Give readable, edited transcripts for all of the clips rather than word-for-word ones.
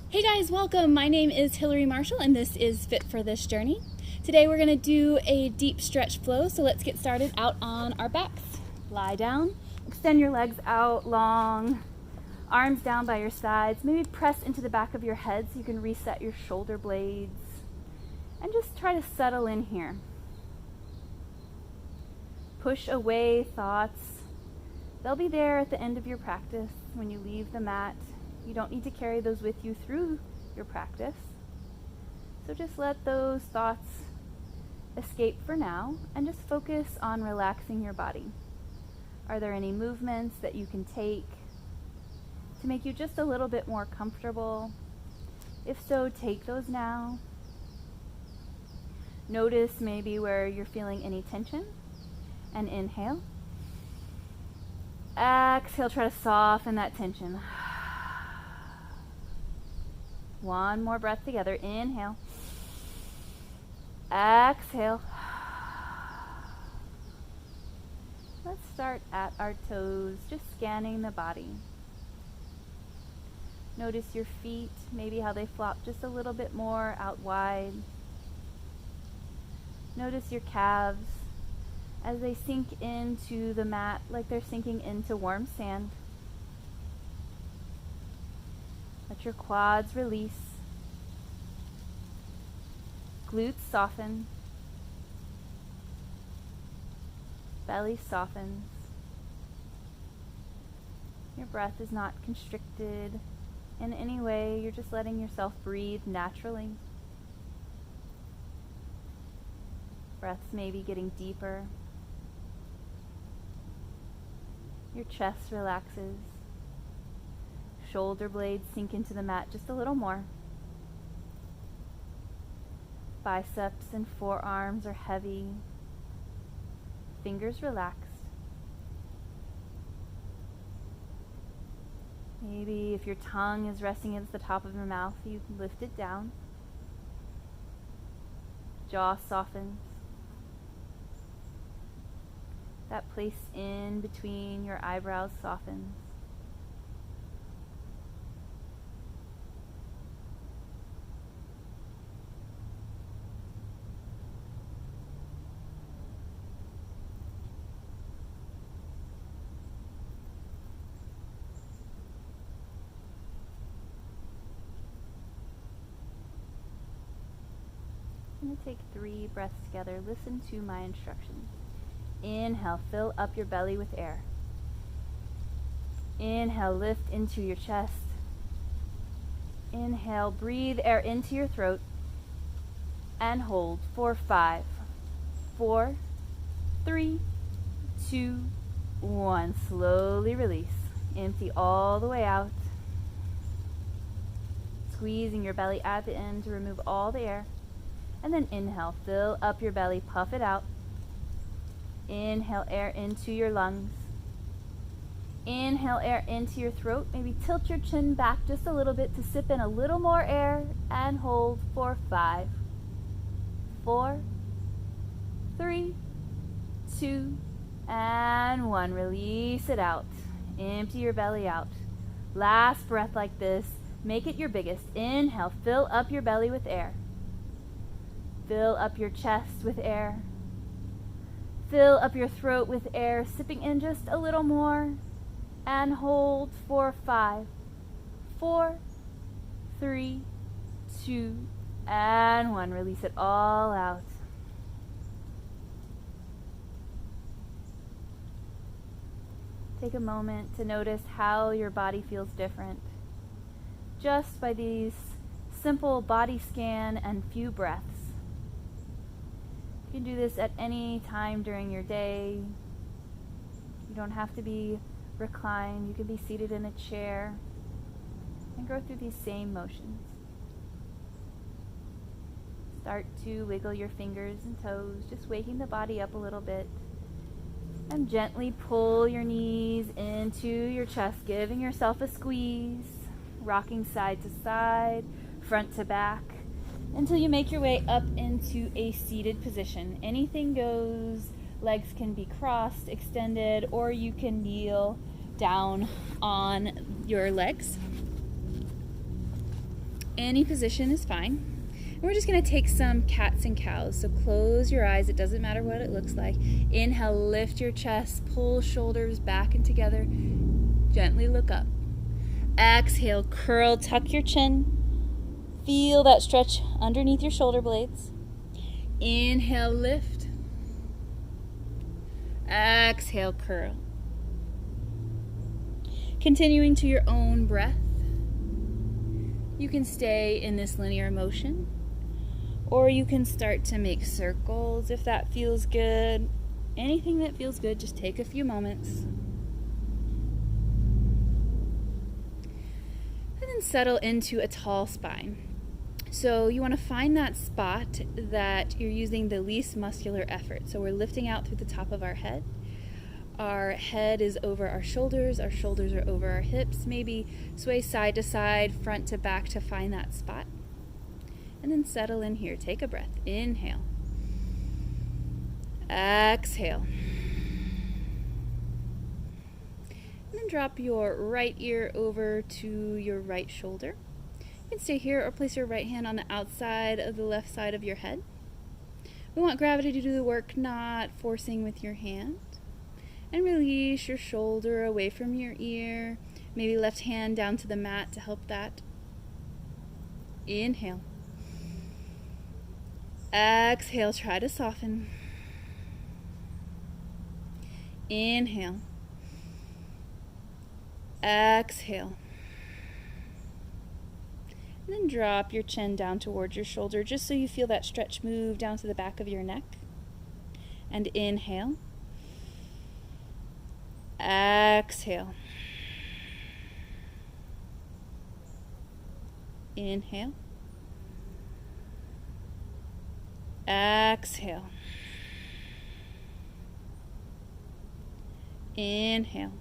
Hey guys, welcome. My name is Hillary Marshall and this is Fit for This Journey. Today we're going to do a deep stretch flow, so let's get started out on our backs. Lie down, extend your legs out long, arms down by your sides, maybe press into the back of your head so you can reset your shoulder blades, and just try to settle in here. Push away thoughts. They'll be there at the end of your practice when you leave the mat. You don't need to carry those with you through your practice. So just let those thoughts escape for now and just focus on relaxing your body. Are there any movements that you can take to make you just a little bit more comfortable? If so, take those now. Notice maybe where you're feeling any tension and inhale. Exhale, try to soften that tension. One more breath together. Inhale. Exhale. Let's start at our toes, just scanning the body. Notice your feet, maybe how they flop just a little bit more out wide. Notice your calves as they sink into the mat like they're sinking into warm sand. Let your quads release. Glutes soften. Belly softens. Your breath is not constricted in any way. You're just letting yourself breathe naturally. Breaths may be getting deeper. Your chest relaxes. Shoulder blades sink into the mat just a little more. Biceps and forearms are heavy. Fingers relaxed. Maybe if your tongue is resting against the top of your mouth, you can lift it down. Jaw softens. That place in between your eyebrows softens. I'm going to take 3 breaths together. Listen to my instructions. Inhale, fill up your belly with air. Inhale, lift into your chest. Inhale, breathe air into your throat. And hold for 5, 4, 3, 2, 1. Slowly release. Empty all the way out. Squeezing your belly at the end to remove all the air. And then inhale, fill up your belly, puff it out. Inhale air into your lungs. Inhale air into your throat. Maybe tilt your chin back just a little bit to sip in a little more air and hold for 5, 4, 3, 2, and 1. Release it out. Empty your belly out. Last breath like this. Make it your biggest. Inhale, fill up your belly with air. Fill up your chest with air. Fill up your throat with air, sipping in just a little more. And hold for 5, 4, 3, 2, and 1. Release it all out. Take a moment to notice how your body feels different, just by these simple body scan and few breaths. You can do this at any time during your day. You don't have to be reclined. You can be seated in a chair and go through these same motions. Start to wiggle your fingers and toes, just waking the body up a little bit. And gently pull your knees into your chest, giving yourself a squeeze, rocking side to side, front to back, until you make your way up into a seated position. Anything goes. Legs can be crossed, extended, or you can kneel down on your legs. Any position is fine. And we're just going to take some cats and cows. So close your eyes. It doesn't matter what it looks like. Inhale, lift your chest, pull shoulders back and together. Gently look up. Exhale, curl, tuck your chin. Feel that stretch underneath your shoulder blades. Inhale, lift. Exhale, curl. Continuing to your own breath. You can stay in this linear motion, or you can start to make circles if that feels good. Anything that feels good, just take a few moments. And then settle into a tall spine. So you want to find that spot that you're using the least muscular effort. So we're lifting out through the top of our head. Our head is over our shoulders are over our hips. Maybe sway side to side, front to back to find that spot. And then settle in here. Take a breath. Inhale. Exhale. And then drop your right ear over to your right shoulder. You can stay here or place your right hand on the outside of the left side of your head. We want gravity to do the work, not forcing with your hand. And release your shoulder away from your ear. Maybe left hand down to the mat to help that. Inhale. Exhale, try to soften. Inhale. Exhale. And then drop your chin down towards your shoulder just so you feel that stretch move down to the back of your neck. And inhale. Exhale. Inhale. Exhale. Inhale.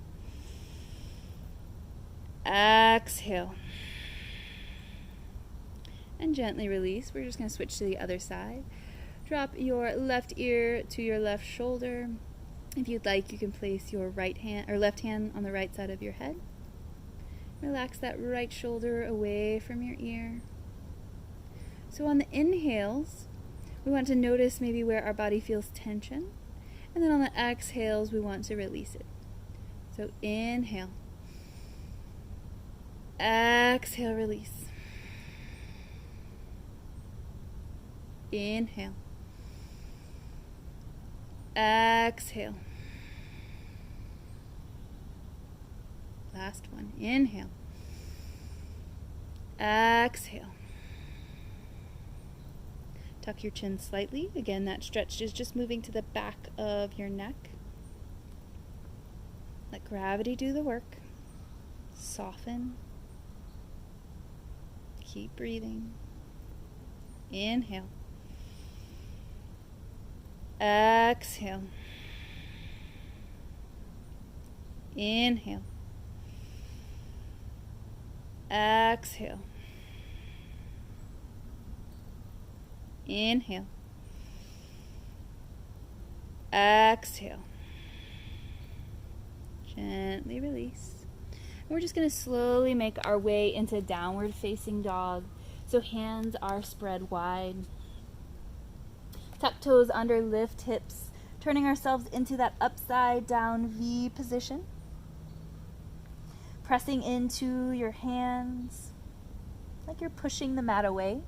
Exhale. And gently release. We're just going to switch to the other side. Drop your left ear to your left shoulder. If you'd like, you can place your right hand or left hand on the right side of your head. Relax that right shoulder away from your ear. So on the inhales, we want to notice maybe where our body feels tension. And then on the exhales, we want to release it. So inhale. Exhale, release. Inhale. Exhale. Last one. Inhale. Exhale. Tuck your chin slightly. Again, that stretch is just moving to the back of your neck. Let gravity do the work. Soften. Keep breathing. Inhale. Exhale. Inhale. Exhale. Inhale. Exhale. Gently release. And we're just going to slowly make our way into downward facing dog. So hands are spread wide. Tuck toes under, lift hips, turning ourselves into that upside down V position. Pressing into your hands like you're pushing the mat away.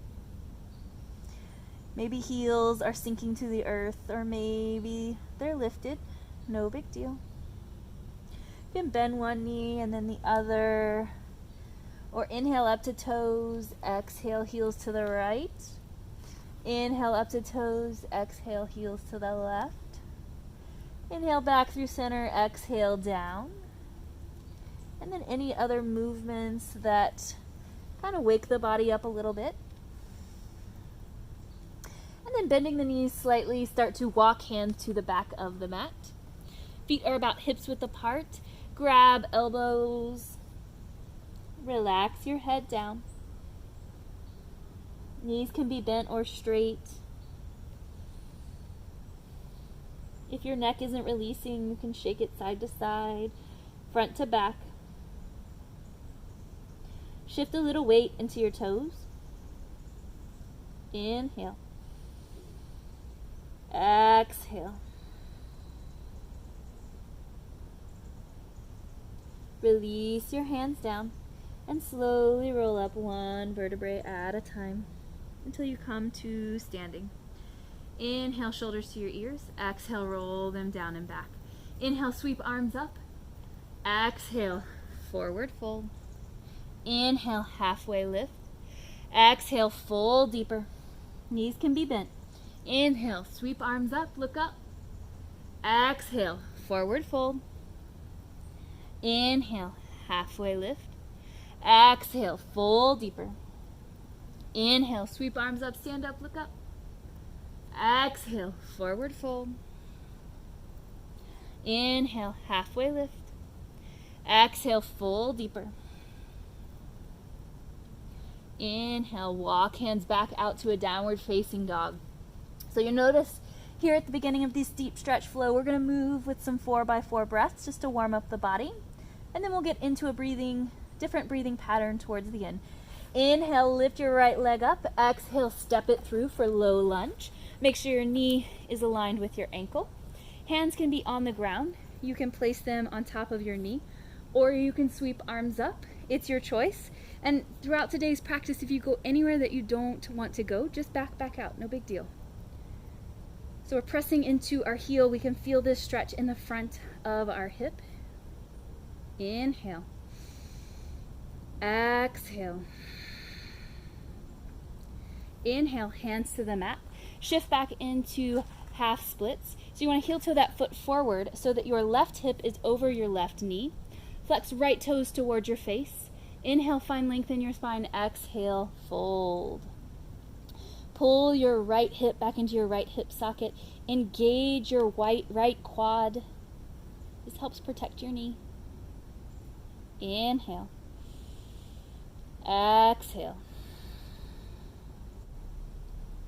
Maybe heels are sinking to the earth, or maybe they're lifted. No big deal. You can bend one knee and then the other. Or inhale up to toes, exhale heels to the right. Inhale up to toes, exhale heels to the left. Inhale back through center, exhale down. And then any other movements that kind of wake the body up a little bit. And then bending the knees slightly, start to walk hands to the back of the mat. Feet are about hips width apart. Grab elbows. Relax your head down. Knees can be bent or straight. If your neck isn't releasing, you can shake it side to side, front to back. Shift a little weight into your toes. Inhale. Exhale. Release your hands down and slowly roll up one vertebrae at a time until you come to standing. Inhale, shoulders to your ears. Exhale, roll them down and back. Inhale, sweep arms up. Exhale, forward fold. Inhale, halfway lift. Exhale, fold deeper. Knees can be bent. Inhale, sweep arms up, look up. Exhale, forward fold. Inhale, halfway lift. Exhale, fold deeper. Inhale, sweep arms up, stand up, look up. Exhale, forward fold. Inhale, halfway lift. Exhale, fold deeper. Inhale, walk hands back out to a downward facing dog. So you'll notice here at the beginning of this deep stretch flow, we're going to move with some 4x4 breaths just to warm up the body. And then we'll get into a different breathing pattern towards the end. Inhale, lift your right leg up. Exhale, step it through for low lunge. Make sure your knee is aligned with your ankle. Hands can be on the ground. You can place them on top of your knee, or you can sweep arms up. It's your choice. And throughout today's practice, if you go anywhere that you don't want to go, just back out. No big deal. So we're pressing into our heel. We can feel this stretch in the front of our hip. Inhale. Exhale. Inhale, hands to the mat. Shift back into half splits. So you want to heel toe that foot forward so that your left hip is over your left knee. Flex right toes towards your face. Inhale, find length in your spine. Exhale, fold. Pull your right hip back into your right hip socket. Engage your right quad. This helps protect your knee. Inhale. Exhale.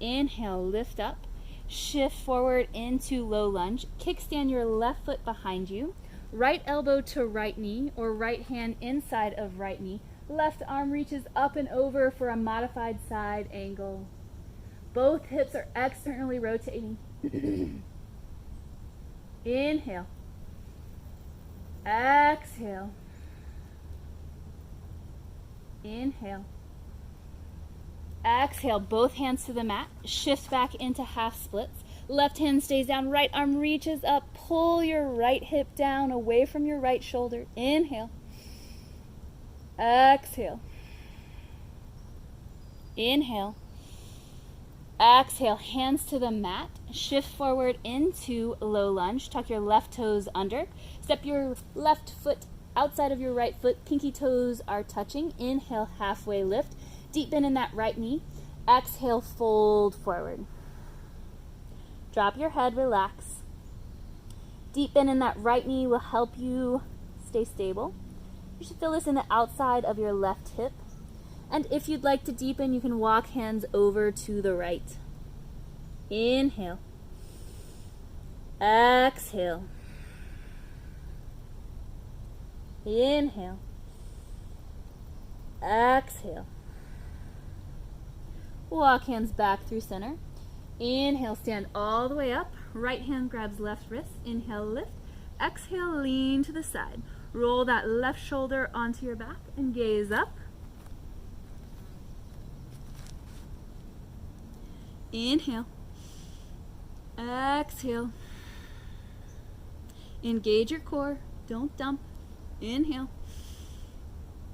Inhale, lift up. Shift forward into low lunge. Kickstand your left foot behind you. Right elbow to right knee, or right hand inside of right knee. Left arm reaches up and over for a modified side angle. Both hips are externally rotating. Inhale. Exhale. Inhale. Exhale, both hands to the mat. Shift back into half splits. Left hand stays down, right arm reaches up. Pull your right hip down away from your right shoulder. Inhale. Exhale. Inhale. Exhale, hands to the mat. Shift forward into low lunge. Tuck your left toes under. Step your left foot outside of your right foot. Pinky toes are touching. Inhale, halfway lift. Deep bend in that right knee. Exhale, fold forward. Drop your head, relax. Deep bend in that right knee will help you stay stable. You should feel this in the outside of your left hip. And if you'd like to deepen, you can walk hands over to the right. Inhale. Exhale. Inhale. Exhale. Walk hands back through center. Inhale, stand all the way up. Right hand grabs left wrist. Inhale, lift. Exhale, lean to the side. Roll that left shoulder onto your back and gaze up. Inhale. Exhale. Engage your core. Don't dump. Inhale.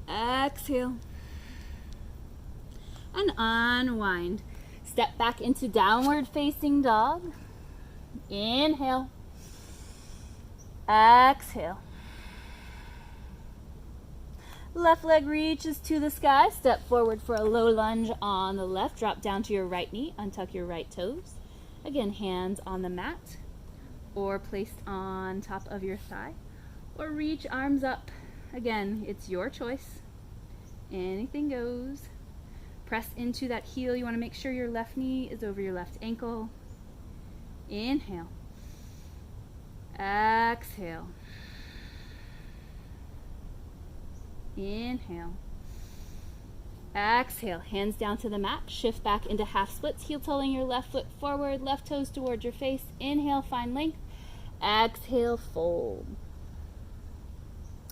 Exhale. And unwind. Step back into downward facing dog. Inhale. Exhale. Left leg reaches to the sky. Step forward for a low lunge on the left. Drop down to your right knee. Untuck your right toes. Again, hands on the mat or placed on top of your thigh. Or reach arms up. Again, it's your choice. Anything goes. Press into that heel. You want to make sure your left knee is over your left ankle. Inhale. Exhale. Inhale. Exhale, hands down to the mat. Shift back into half splits, heel toeing your left foot forward, left toes towards your face. Inhale, find length. Exhale, fold.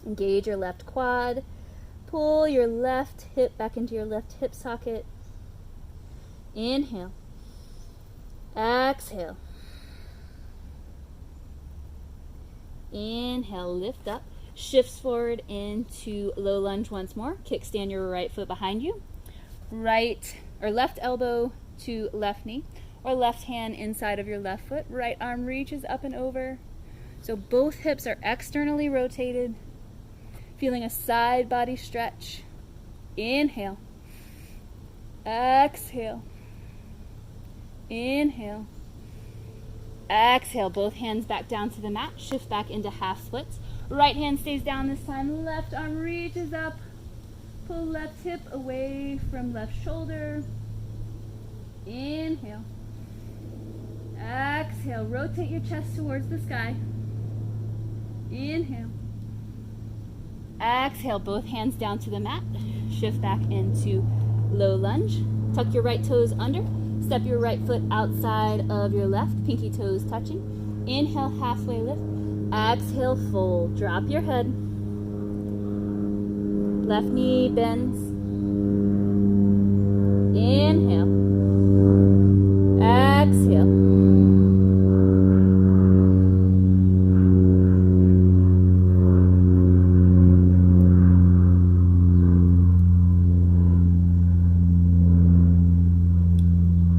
Engage your left quad. Pull your left hip back into your left hip socket. Inhale. Exhale. Inhale, lift up. Shifts forward into low lunge once more. Kickstand your right foot behind you. Right or left elbow to left knee, or left hand inside of your left foot. Right arm reaches up and over. So both hips are externally rotated. Feeling a side body stretch. Inhale. Exhale. Inhale. Exhale, both hands back down to the mat. Shift back into half splits. Right hand stays down this time. Left arm reaches up. Pull left hip away from left shoulder. Inhale. Exhale, rotate your chest towards the sky. Inhale. Exhale, both hands down to the mat. Shift back into low lunge. Tuck your right toes under. Step your right foot outside of your left, pinky toes touching. Inhale, halfway lift. Exhale, fold. Drop your head. Left knee bends. Inhale. Exhale.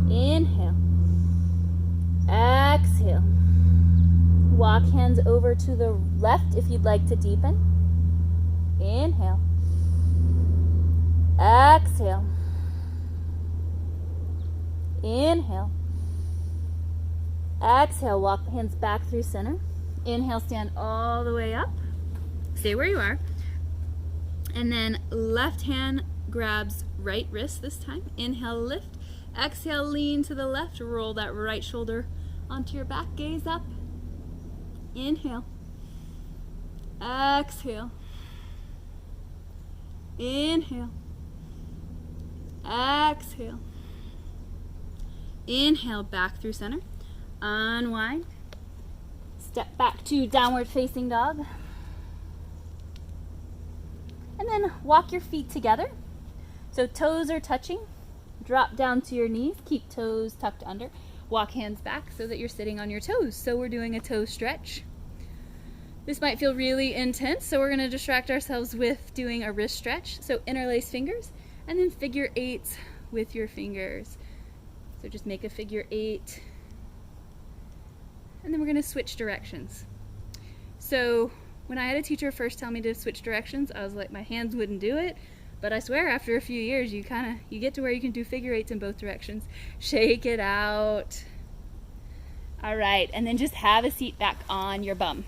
Inhale. Exhale. Walk hands over to the left if you'd like to deepen. Inhale. Exhale. Inhale. Exhale, walk hands back through center. Inhale, stand all the way up. Stay where you are. And then left hand grabs right wrist this time. Inhale, lift. Exhale, lean to the left. Roll that right shoulder onto your back. Gaze up. Inhale. Exhale. Inhale. Exhale. Inhale, back through center. Unwind. Step back to downward facing dog. And then walk your feet together. So toes are touching. Drop down to your knees. Keep toes tucked under. Walk hands back so that you're sitting on your toes. So we're doing a toe stretch. This might feel really intense, so we're going to distract ourselves with doing a wrist stretch. So interlace fingers and then figure eights with your fingers. So just make a figure eight. And then we're going to switch directions. So when I had a teacher first tell me to switch directions, I was like, my hands wouldn't do it. But I swear after a few years, you get to where you can do figure eights in both directions. Shake it out. All right, and then just have a seat back on your bum.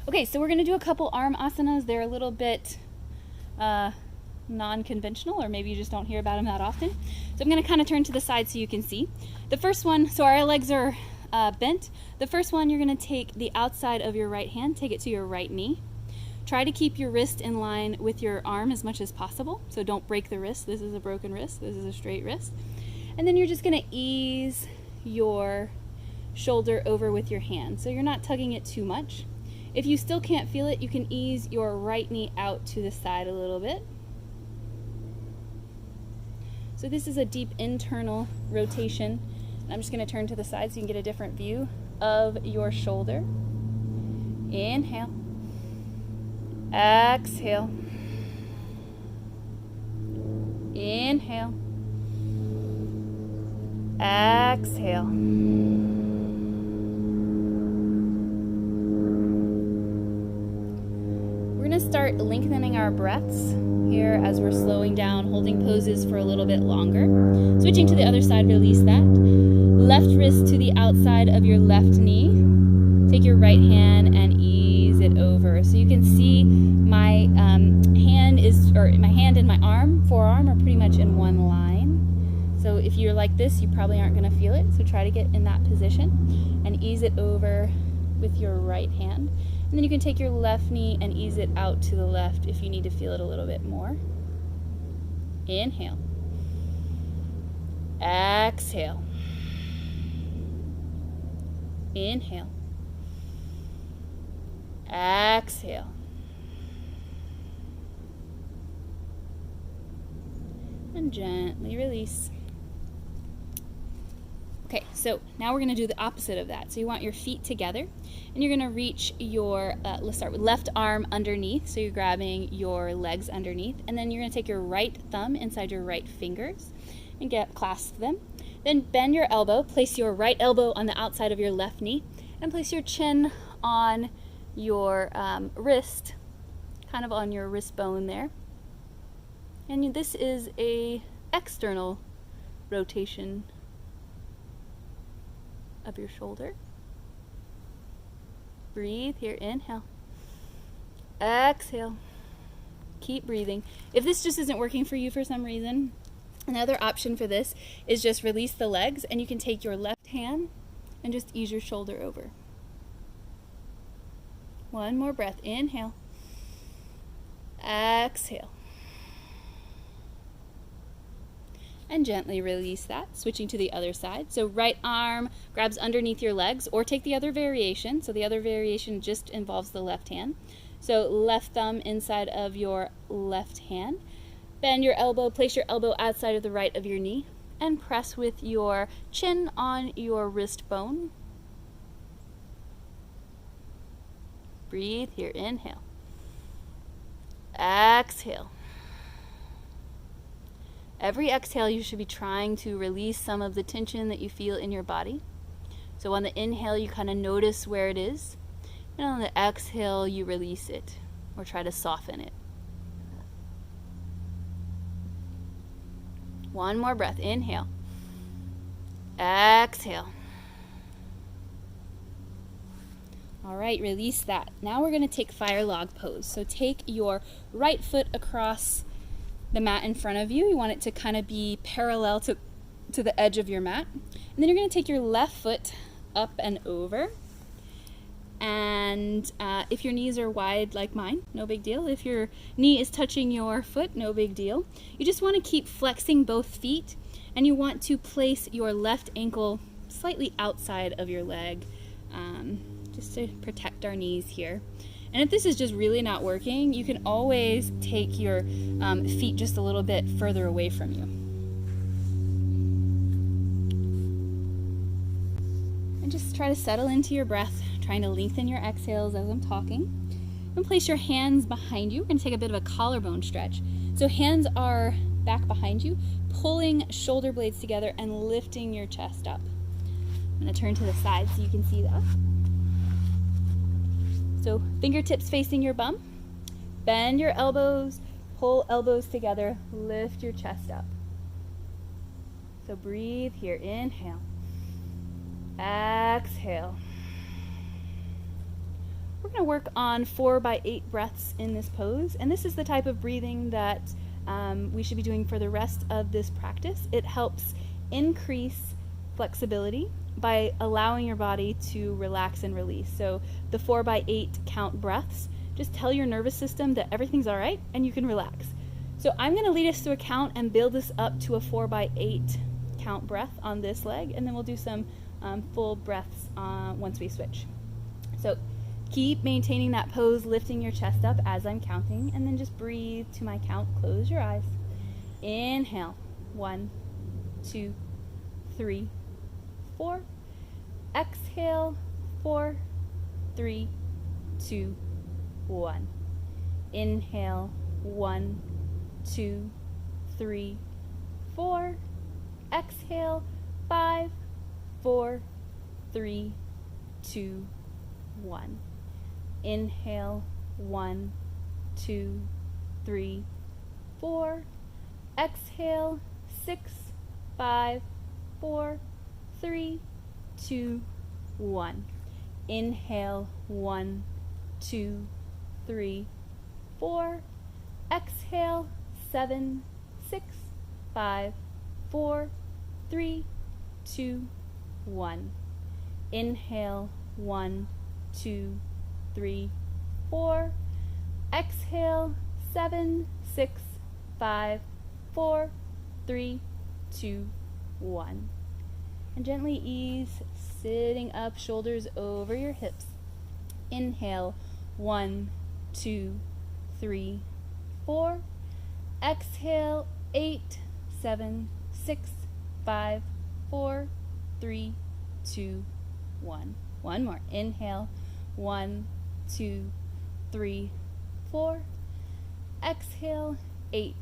Okay, so we're going to do a couple arm asanas. They're a little bit non-conventional, or maybe you just don't hear about them that often. So I'm going to kind of turn to the side so you can see. The first one, so our legs are bent. The first one, you're going to take the outside of your right hand, take it to your right knee. Try to keep your wrist in line with your arm as much as possible. So don't break the wrist. This is a broken wrist. This is a straight wrist. And then you're just going to ease your shoulder over with your hand. So you're not tugging it too much. If you still can't feel it, you can ease your right knee out to the side a little bit. So this is a deep internal rotation. I'm just going to turn to the side so you can get a different view of your shoulder. Inhale. Exhale. Inhale. Exhale. We're going to start lengthening our breaths here as we're slowing down, holding poses for a little bit longer. Switching to the other side, release that. Left wrist to the outside of your left knee. Take your right hand and ease it over. So you can see my hand and my forearm are pretty much in one line. So if you're like this, you probably aren't going to feel it. So try to get in that position and ease it over with your right hand. And then you can take your left knee and ease it out to the left if you need to feel it a little bit more. Inhale. Exhale. Inhale. Exhale. And gently release. Okay, so now we're going to do the opposite of that. So you want your feet together, and you're going to reach your, let's start with left arm underneath. So you're grabbing your legs underneath, and then you're going to take your right thumb inside your right fingers and clasp them. Then bend your elbow, place your right elbow on the outside of your left knee, and place your chin on your wrist, kind of on your wrist bone there. And this is a external rotation of your shoulder. Breathe here, inhale. Exhale. Keep breathing. If this just isn't working for you for some reason, another option for this is just release the legs, and you can take your left hand and just ease your shoulder over. One more breath. Inhale. Exhale. And gently release that, switching to the other side. So right arm grabs underneath your legs, or take the other variation. So the other variation just involves the left hand. So left thumb inside of your left hand. Bend your elbow, place your elbow outside of the right of your knee, and press with your chin on your wrist bone. Breathe here, inhale. Exhale. Every exhale, you should be trying to release some of the tension that you feel in your body. So on the inhale, you kind of notice where it is. And on the exhale, you release it or try to soften it. One more breath. Inhale. Exhale. All right, release that. Now we're going to take fire log pose. So take your right foot across the mat in front of you. You want it to kind of be parallel to the edge of your mat. And then you're going to take your left foot up and over. And if your knees are wide like mine, no big deal. If your knee is touching your foot, no big deal. You just want to keep flexing both feet, and you want to place your left ankle slightly outside of your leg, just to protect our knees here. And if this is just really not working, you can always take your feet just a little bit further away from you. And just try to settle into your breath, trying to lengthen your exhales as I'm talking. And place your hands behind you. We're going to take a bit of a collarbone stretch. So hands are back behind you, pulling shoulder blades together and lifting your chest up. I'm going to turn to the side so you can see that. So fingertips facing your bum. Bend your elbows, pull elbows together, lift your chest up. So breathe here, inhale. Exhale. We're going to work on 4 by 8 breaths in this pose, and this is the type of breathing that we should be doing for the rest of this practice. It helps increase flexibility by allowing your body to relax and release. So the 4 by 8 count breaths, just tell your nervous system that everything's all right and you can relax. So I'm going to lead us through a count and build this up to a 4 by 8 count breath on this leg, and then we'll do some full breaths once we switch. So keep maintaining that pose, lifting your chest up as I'm counting, and then just breathe to my count. Close your eyes. Inhale. 1, 2, 3, 4. Exhale. 4, 3, 2, 1. Inhale. 1, 2, 3, 4. Exhale. 5, 4, 3, 2, 1. Inhale. 1, 2, 3, 4. Exhale. 6, 5, 4, 3, 2, 1. Inhale. 1, 2, 3, 4. Exhale. 7, 6, 5, 4, 3, 2, 1. Inhale. 1, 2, 3, 4. Exhale. 7, 6, 5, 4, 3, 2, 1. And gently ease, sitting up, shoulders over your hips. Inhale, 1, 2, 3, 4. Exhale, 8, 7, 6, 5, 4, 3, 2, 1. One more. Inhale, 1, 2, 3, 4. Exhale, 8,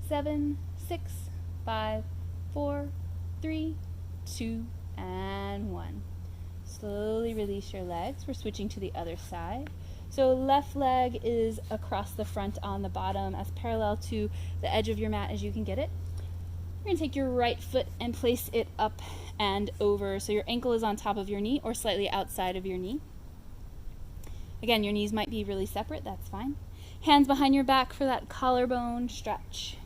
7, 6, 5, 4, 3, 2, and 1. Slowly release your legs. We're switching to the other side. So left leg is across the front on the bottom, as parallel to the edge of your mat as you can get it. You're going to take your right foot and place it up and over, so your ankle is on top of your knee or slightly outside of your knee. Again, your knees might be really separate, that's fine. Hands behind your back for that collarbone stretch.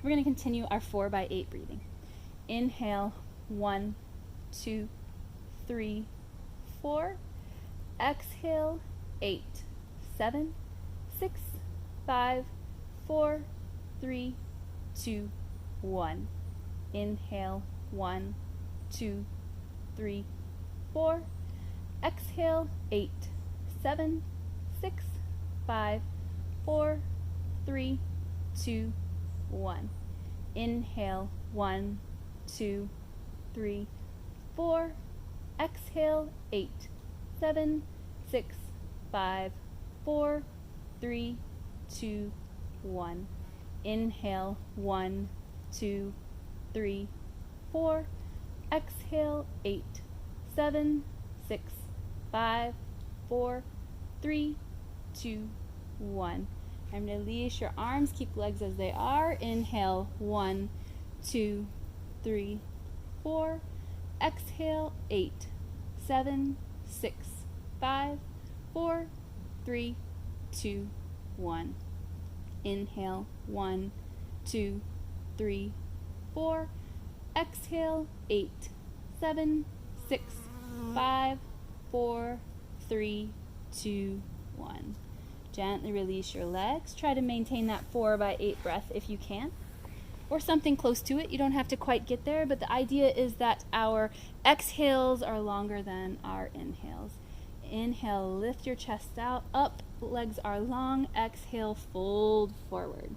We're going to continue our 4 by 8 breathing. Inhale, 1, 2, 3, 4. Exhale, 8, 7, 6, 5, 4, 3, 2, 1. Inhale, 1, 2, 3, 4. Exhale, 8, 7, 6, 5, 4, 3, 2, 1. Inhale, 1, 2, 3, 4. Exhale, 8, 7, 6, 5, 4, 3, 2, 1. Inhale, 1, 2, 3, 4. Exhale, 8, 7, 6, 5, 4, 3, 2, 1. And release your arms. Keep legs as they are. Inhale, 1, 2, 3, 4. Exhale, 8, 7, 6, 5, 4, 3, 2, 1. Inhale, 1, 2, 3, 4. Exhale, 8, 7, 6, 5, 4, 3, 2, 1. Gently release your legs. Try to maintain that 4 by 8 breath if you can, or something close to it. You don't have to quite get there, but the idea is that our exhales are longer than our inhales. Inhale, lift your chest out, up, legs are long. Exhale, fold forward.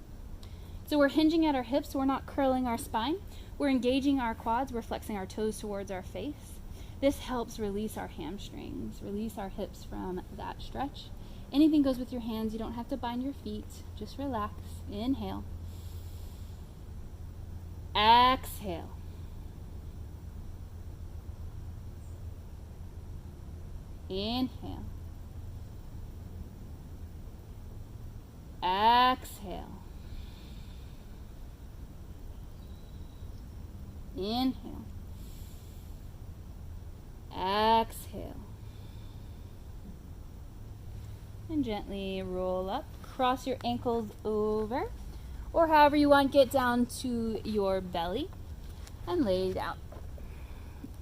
So we're hinging at our hips, we're not curling our spine. We're engaging our quads, we're flexing our toes towards our face. This helps release our hamstrings, release our hips from that stretch. Anything goes with your hands. You don't have to bind your feet. Just relax. Inhale. Exhale. Inhale. Exhale. Inhale. Exhale. And gently roll up. Cross your ankles over, or however you want, get down to your belly and lay down.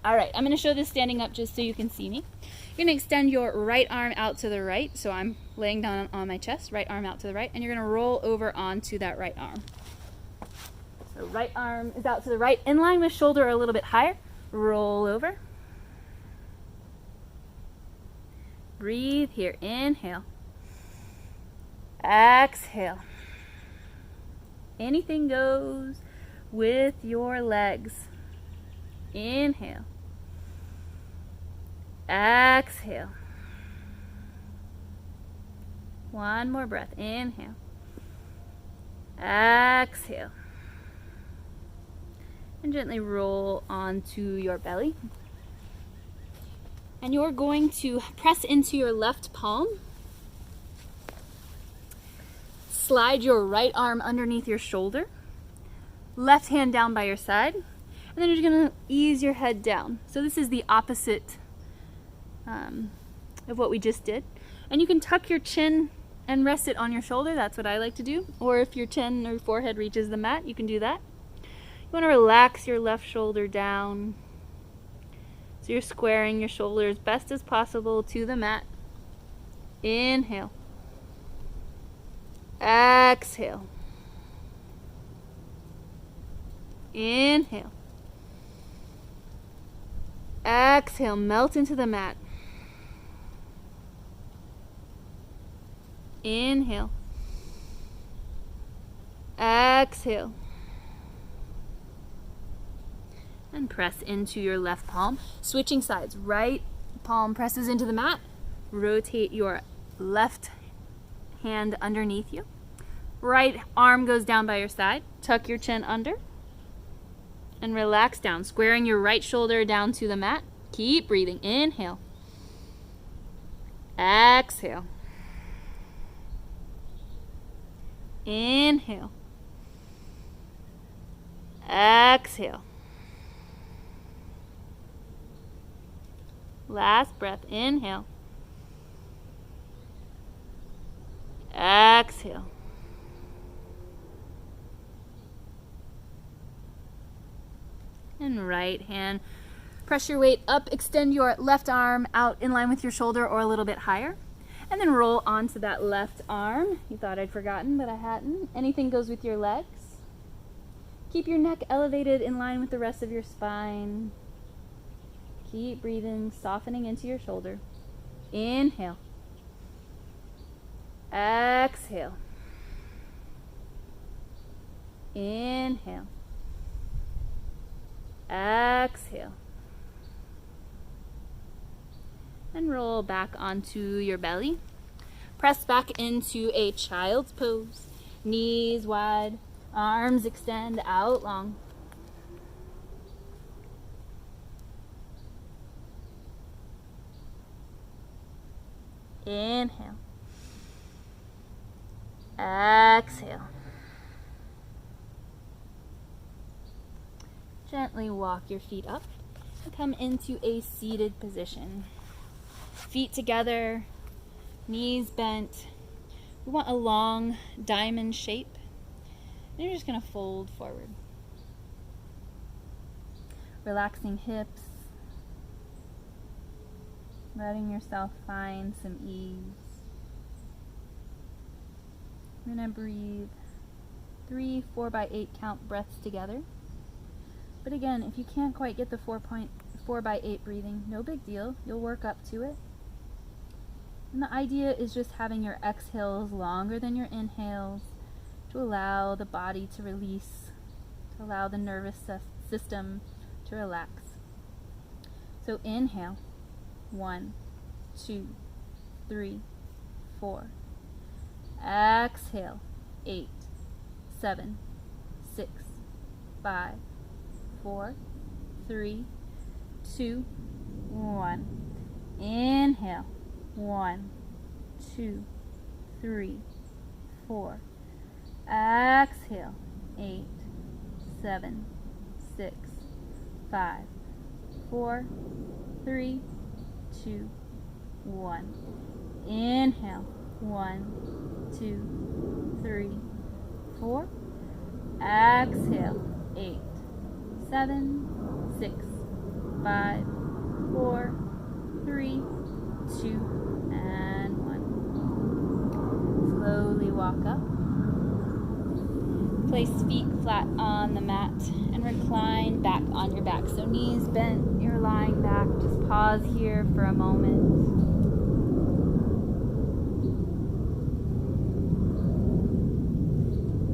All right, I'm going to show this standing up just so you can see me. You're going to extend your right arm out to the right, so I'm laying down on my chest, right arm out to the right, and you're going to roll over onto that right arm. So right arm is out to the right, in line with shoulder a little bit higher. Roll over. Breathe here. Inhale. Exhale. Anything goes with your legs. Inhale. Exhale. One more breath. Inhale. Exhale. And gently roll onto your belly. And you're going to press into your left palm. Slide your right arm underneath your shoulder. Left hand down by your side. And then you're going to ease your head down. So this is the opposite of what we just did. And you can tuck your chin and rest it on your shoulder. That's what I like to do. Or if your chin or forehead reaches the mat, you can do that. You want to relax your left shoulder down. So you're squaring your shoulder as best as possible to the mat. Inhale. Exhale. Inhale. Exhale, melt into the mat. Inhale. Exhale. And press into your left palm. Switching sides. Right palm presses into the mat. Rotate your left hand underneath you. Right arm goes down by your side. Tuck your chin under. And relax down, squaring your right shoulder down to the mat. Keep breathing. Inhale. Exhale. Inhale. Exhale. Last breath. Inhale. Exhale. And right hand. Press your weight up. Extend your left arm out in line with your shoulder or a little bit higher. And then roll onto that left arm. You thought I'd forgotten, but I hadn't. Anything goes with your legs. Keep your neck elevated in line with the rest of your spine. Keep breathing, softening into your shoulder. Inhale. Exhale. Inhale. Exhale. And roll back onto your belly. Press back into a child's pose. Knees wide, arms extend out long. Inhale. Exhale. Gently walk your feet up and come into a seated position. Feet together, knees bent. We want a long diamond shape. And you're just going to fold forward. Relaxing hips. Letting yourself find some ease. We're going to breathe 3 4x8 count breaths together. But again, if you can't quite get the 4x8 breathing, no big deal. You'll work up to it. And the idea is just having your exhales longer than your inhales to allow the body to release, to allow the nervous system to relax. So inhale, 1, 2, 3, 4. Exhale, 8, 7, 6, 5, 4, 3, 2, 1. Inhale, 1, 2, 3, 4. Exhale, 8, 7, 6, 5, 4, 3, 2, 1. Inhale, 1, 2, 3, 4. Exhale, 8, 7, 6, 5, 4, 3, 2, and 1. Slowly walk up. Place feet flat on the mat and recline back on your back. So knees bent, you're lying back. Just pause here for a moment.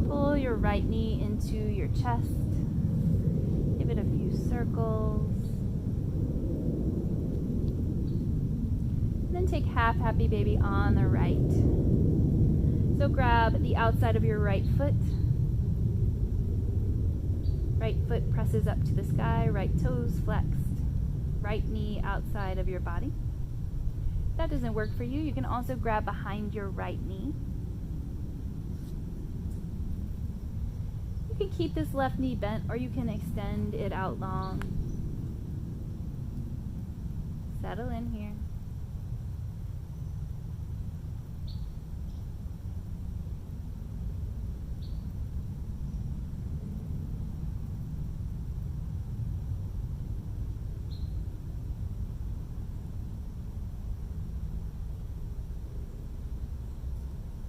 Pull your right knee into your chest. Give it a few circles. And then take half happy baby on the right. So grab the outside of your right foot. Right foot presses up to the sky, right toes flexed, right knee outside of your body. If that doesn't work for you, you can also grab behind your right knee. You can keep this left knee bent or you can extend it out long. Settle in here.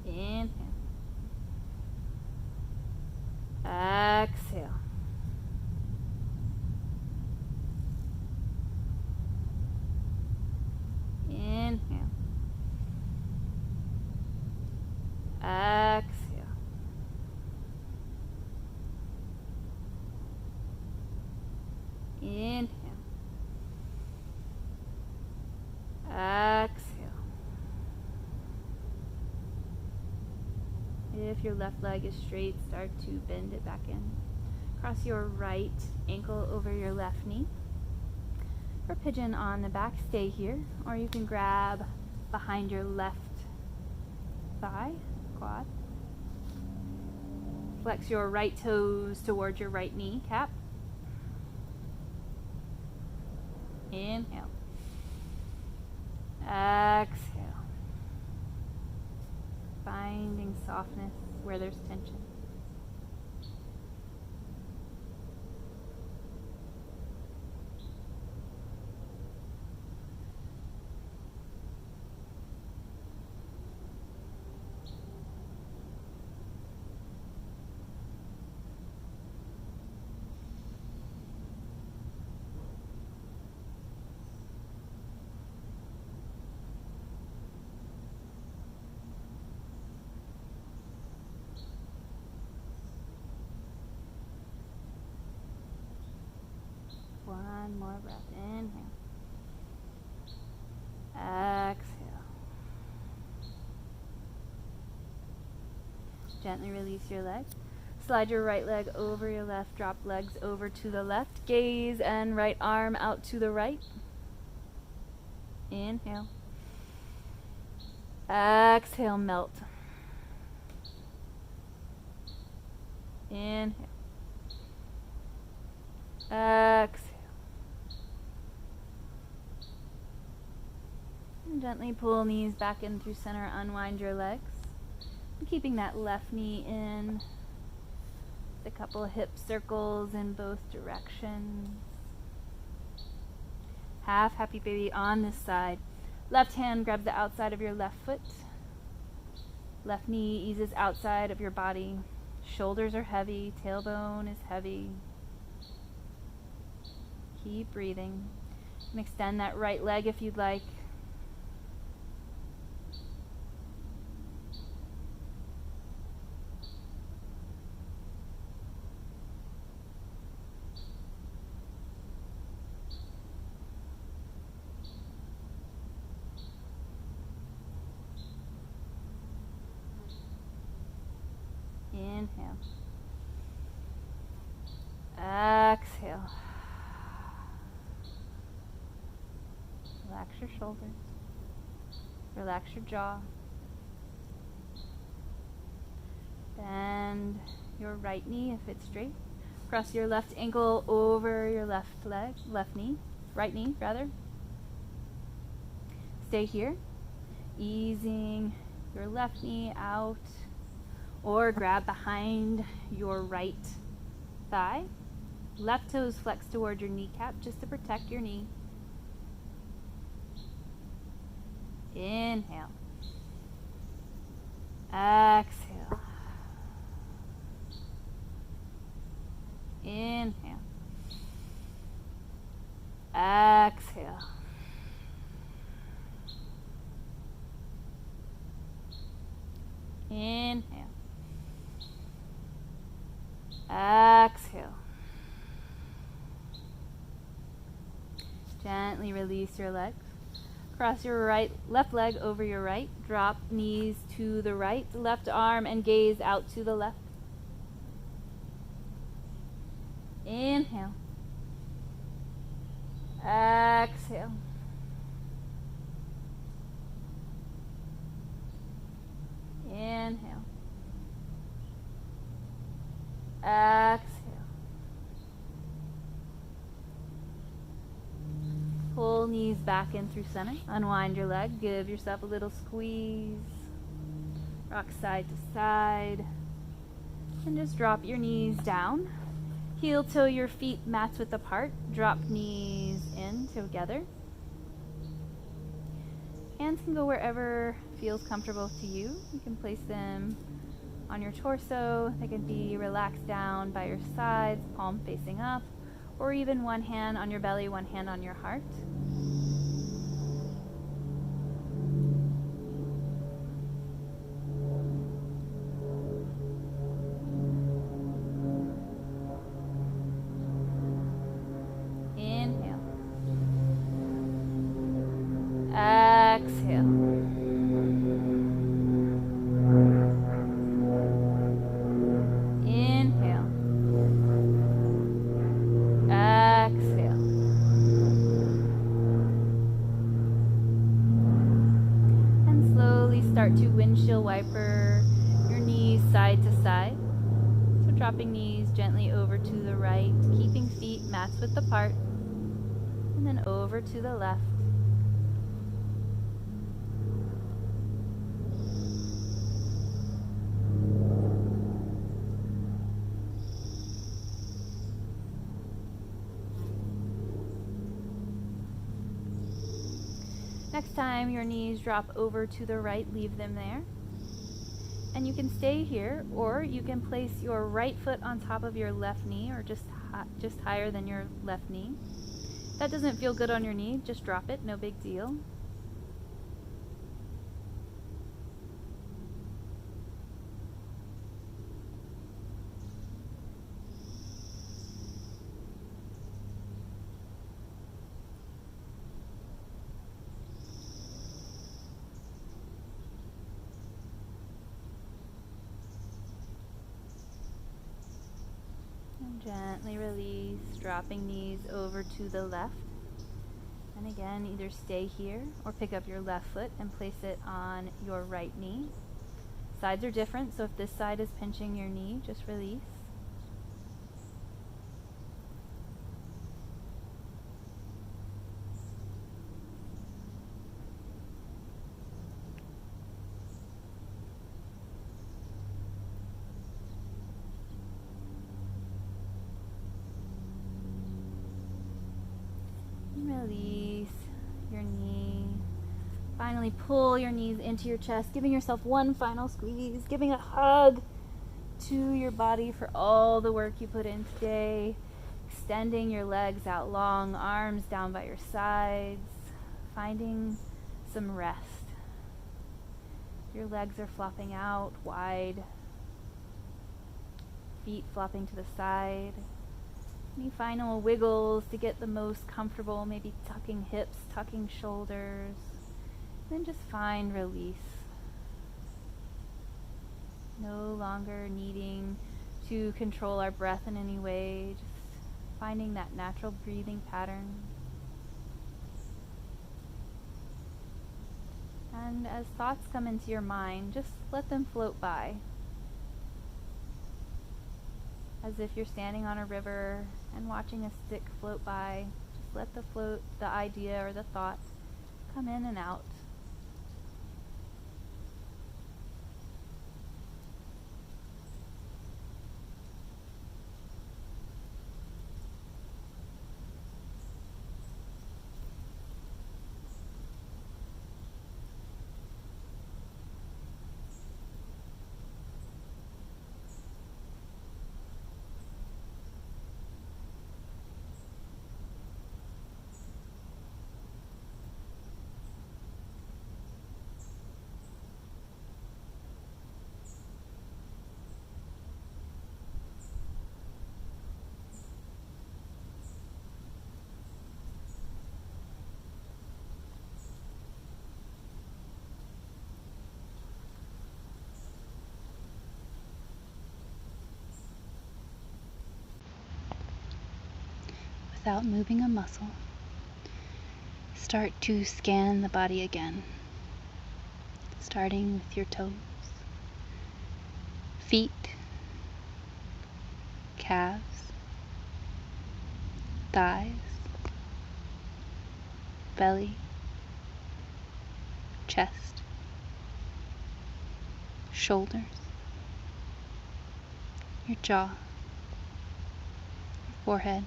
Inhale. Exhale. your left leg is straight, start to bend it back in. Cross your right ankle over your left knee. Or pigeon on the back, stay here. Or you can grab behind your left thigh, quad. Flex your right toes towards your right knee, cap. Inhale. Exhale. Finding softness where there's tension. One more breath. Inhale. Exhale. Gently release your leg. Slide your right leg over your left. Drop legs over to the left. Gaze and right arm out to the right. Inhale. Exhale, melt. Inhale. Exhale. And gently pull knees back in through center, unwind your legs. And keeping that left knee in, a couple of hip circles in both directions. Half happy baby on this side. Left hand grabs the outside of your left foot. Left knee eases outside of your body. Shoulders are heavy, tailbone is heavy. Keep breathing. And extend that right leg if you'd like. Inhale. Exhale. Relax your shoulders. Relax your jaw. Bend your right knee if it's straight. Cross your left ankle over your left leg, left knee, right knee rather. Stay here, easing your left knee out, or grab behind your right thigh. Left toes flex toward your kneecap just to protect your knee. Inhale. Exhale. Inhale. Exhale. Inhale. Exhale. Gently release your legs. Cross your left leg over your right. Drop knees to the right. Left arm and gaze out to the left. Inhale. Exhale. Inhale. Exhale. Pull knees back in through center. Unwind your leg. Give yourself a little squeeze. Rock side to side. And just drop your knees down. Heel toe your feet mats width apart. Drop knees in together. Hands can go wherever feels comfortable to you. You can place them on your torso. They can be relaxed down by your sides, palm facing up, or even one hand on your belly, one hand on your heart. Inhale. Exhale. windshield wiper your knees side to side. So dropping knees gently over to the right, keeping feet mats width apart, and then over to the left. Next time your knees drop over to the right, leave them there. And you can stay here, or you can place your right foot on top of your left knee, or just higher than your left knee. If that doesn't feel good on your knee, just drop it, no big deal. And gently release, dropping knees over to the left. And again, either stay here or pick up your left foot and place it on your right knee. Sides are different, so if this side is pinching your knee, just release. Release your knee. Finally pull your knees into your chest, giving yourself one final squeeze, giving a hug to your body for all the work you put in today. Extending your legs out long, arms down by your sides, finding some rest. Your legs are flopping out wide, feet flopping to the side. Any final wiggles to get the most comfortable, maybe tucking hips, tucking shoulders. Then just find release. No longer needing to control our breath in any way, just finding that natural breathing pattern. And as thoughts come into your mind, just let them float by. As if you're standing on a river and watching a stick float by, just let the idea or the thought come in and out. Without moving a muscle, start to scan the body again, starting with your toes, feet, calves, thighs, belly, chest, shoulders, your jaw, your forehead.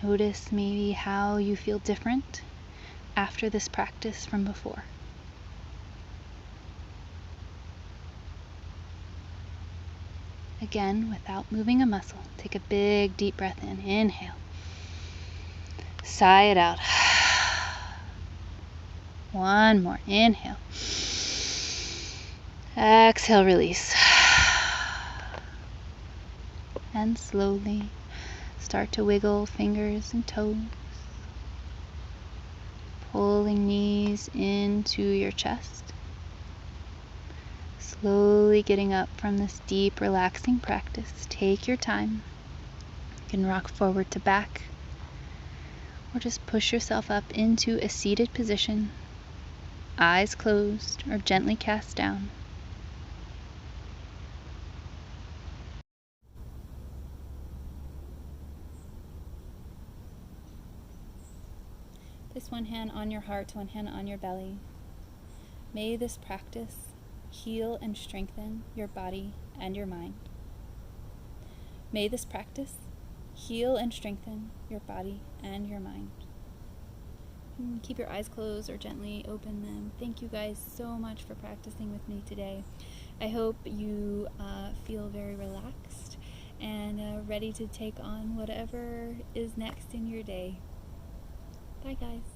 Notice maybe how you feel different after this practice from before. Again, without moving a muscle, take a big deep breath in. Inhale. Sigh it out. One more. Inhale. Exhale, release. And slowly start to wiggle fingers and toes, pulling knees into your chest, slowly getting up from this deep, relaxing practice. Take your time. You can rock forward to back, or just push yourself up into a seated position. eyes closed or gently cast down. Place one hand on your heart, one hand on your belly. May this practice heal and strengthen your body and your mind. May this practice heal and strengthen your body and your mind. Keep your eyes closed or gently open them. Thank you guys so much for practicing with me today. I hope you feel very relaxed and ready to take on whatever is next in your day. Bye guys.